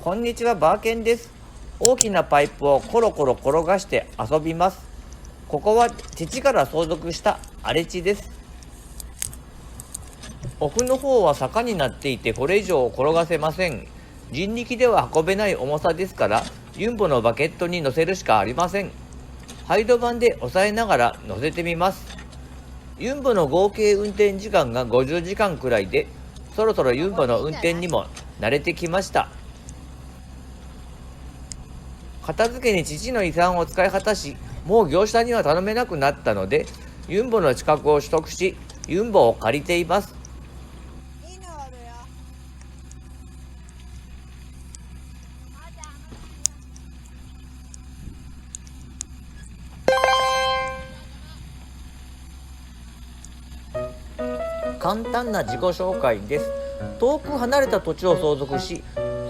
こんにちは、バーケンです。大きなパイプをコロコロ転がして遊びます。ここは父から相続した荒れ地です。奥の方は坂になっていてこれ以上転がせません。人力では運べない重さですから、ユンボのバケットに乗せるしかありません。ハイド盤で押さえながら乗せてみます。ユンボの合計運転時間が50時間くらいで、そろそろユンボの運転にも慣れてきました。片付けに父の遺産を使い果たし、もう業者には頼めなくなったので、ユンボの資格を取得し、ユンボを借りています。簡単な自己紹介です。遠く離れた土地を相続し、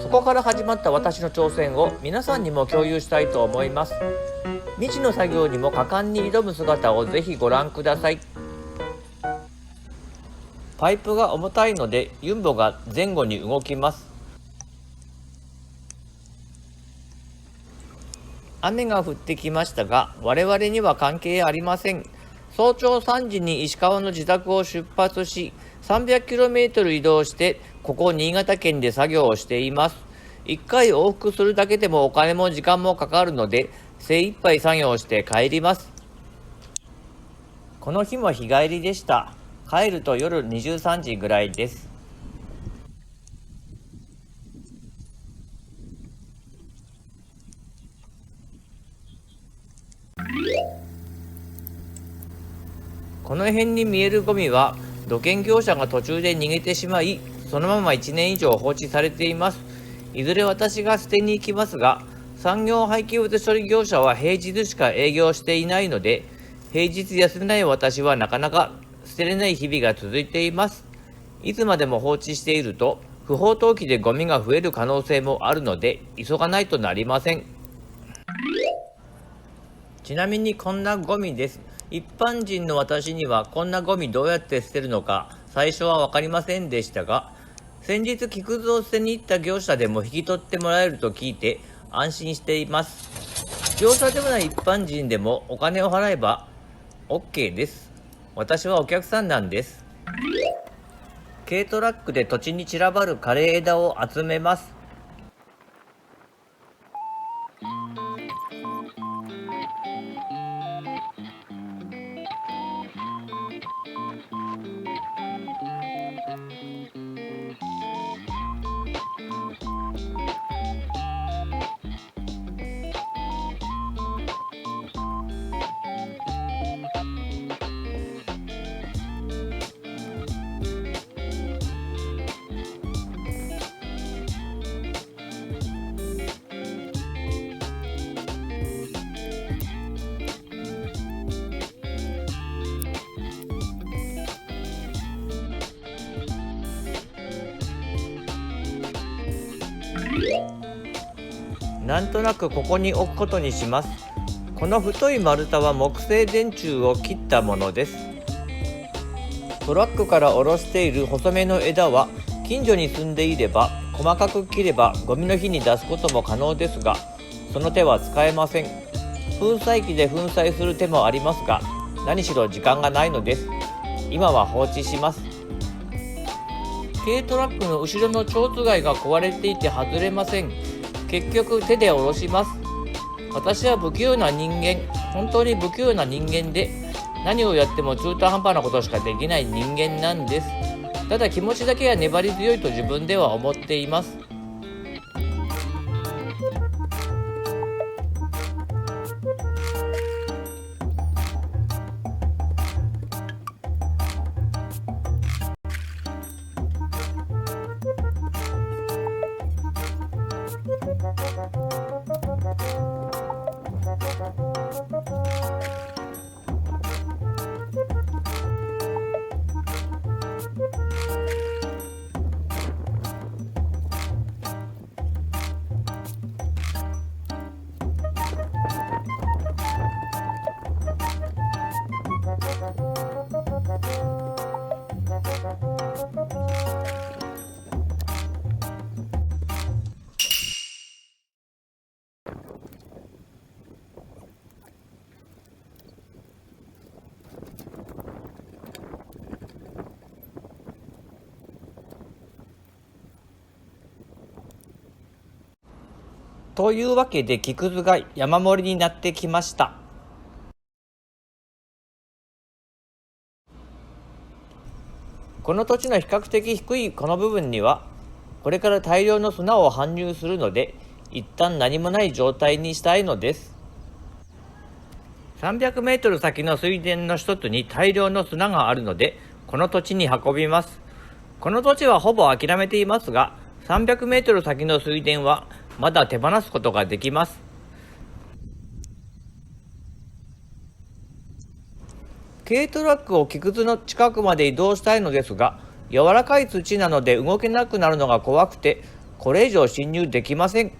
そこから始まった私の挑戦を皆さんにも共有したいと思います。未知の作業にも果敢に挑む姿をぜひご覧ください。パイプが重たいのでユンボが前後に動きます。雨が降ってきましたが、我々には関係ありません。早朝3時に石川の自宅を出発し、300km 移動してここ新潟県で作業をしています。1回往復するだけでもお金も時間もかかるので、精一杯作業して帰ります。この日も日帰りでした。帰ると夜23時ぐらいです。この辺に見えるゴミは土建業者が途中で逃げてしまい、そのまま1年以上放置されています。いずれ私が捨てに行きますが、産業廃棄物処理業者は平日しか営業していないので、平日休めない私はなかなか捨てれない日々が続いています。いつまでも放置していると不法投棄でゴミが増える可能性もあるので、急がないとなりません。ちなみにこんなゴミです。一般人の私にはこんなゴミどうやって捨てるのか最初は分かりませんでしたが、先日木くずを捨てに行った業者でも引き取ってもらえると聞いて安心しています。業者でもない一般人でもお金を払えば OK です。私はお客さんなんです。軽トラックで土地に散らばる枯れ枝を集めます。なんとなくここに置くことにします。この太い丸太は木製電柱を切ったものです。トラックから下ろしている細めの枝は近所に住んでいれば細かく切ればゴミの日に出すことも可能ですが、その手は使えません。粉砕機で粉砕する手もありますが、何しろ時間がないのです。今は放置します。軽トラックの後ろの蝶番が壊れていて外れません。結局手で下ろします。私は不器用な人間、本当に不器用な人間で、何をやっても中途半端なことしかできない人間なんです。ただ気持ちだけは粘り強いと自分では思っています。というわけで木くずが山盛りになってきました。この土地の比較的低いこの部分にはこれから大量の砂を搬入するので、一旦何もない状態にしたいのです。300メートル先の水田の一つに大量の砂があるので、この土地に運びます。この土地はほぼ諦めていますが、300メートル先の水田はまだ手放すことができます。軽トラックを木くずの近くまで移動したいのですが、柔らかい土なので動けなくなるのが怖くて、これ以上進入できません。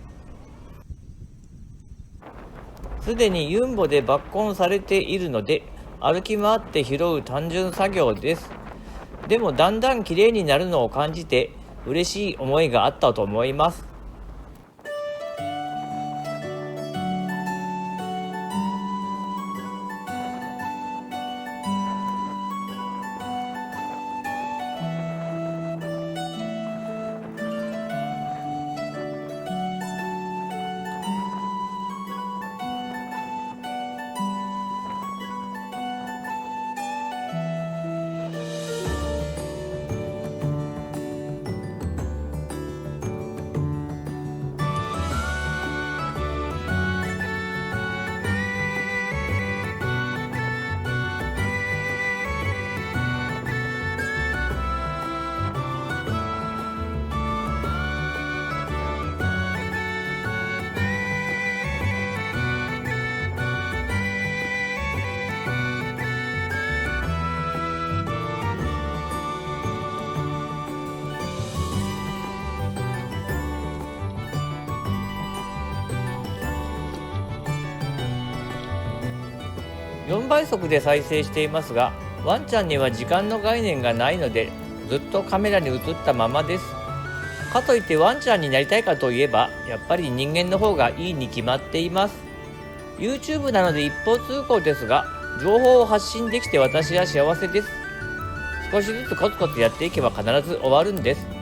すでにユンボで抜根されているので、歩き回って拾う単純作業です。でもだんだん綺麗になるのを感じて嬉しい思いがあったと思います。4倍速で再生していますが、ワンちゃんには時間の概念がないので、ずっとカメラに映ったままです。かといってワンちゃんになりたいかといえば、やっぱり人間の方がいいに決まっています。YouTube なので一方通行ですが、情報を発信できて私は幸せです。少しずつコツコツやっていけば必ず終わるんです。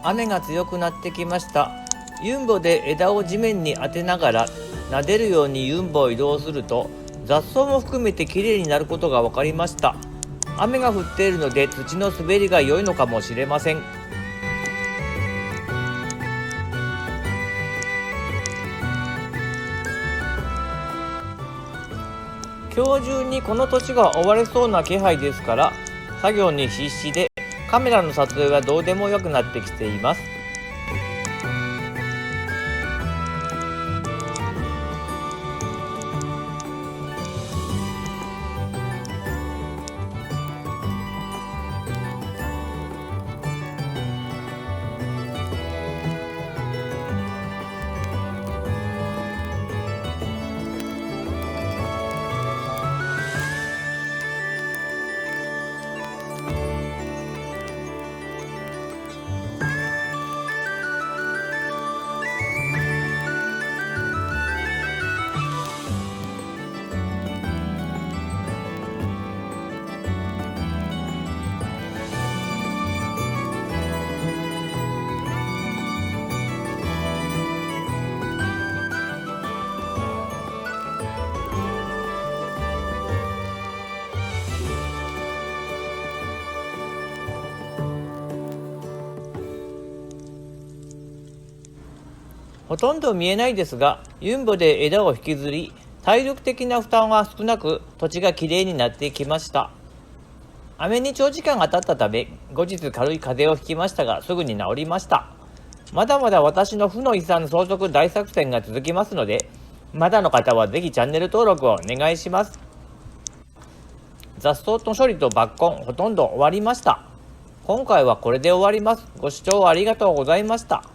雨が強くなってきました。ユンボで枝を地面に当てながら撫でるようにユンボを移動すると、雑草も含めてきれいになることが分かりました。雨が降っているので土の滑りが良いのかもしれません。今日中にこの土地が終われそうな気配ですから、作業に必死でカメラの撮影はどうでもよくなってきています。ほとんど見えないですが、ユンボで枝を引きずり、体力的な負担は少なく土地がきれいになってきました。雨に長時間当たったため、後日軽い風邪をひきましたが、すぐに治りました。まだまだ私の負の遺産相続大作戦が続きますので、まだの方はぜひチャンネル登録をお願いします。雑草の処理と抜根ほとんど終わりました。今回はこれで終わります。ご視聴ありがとうございました。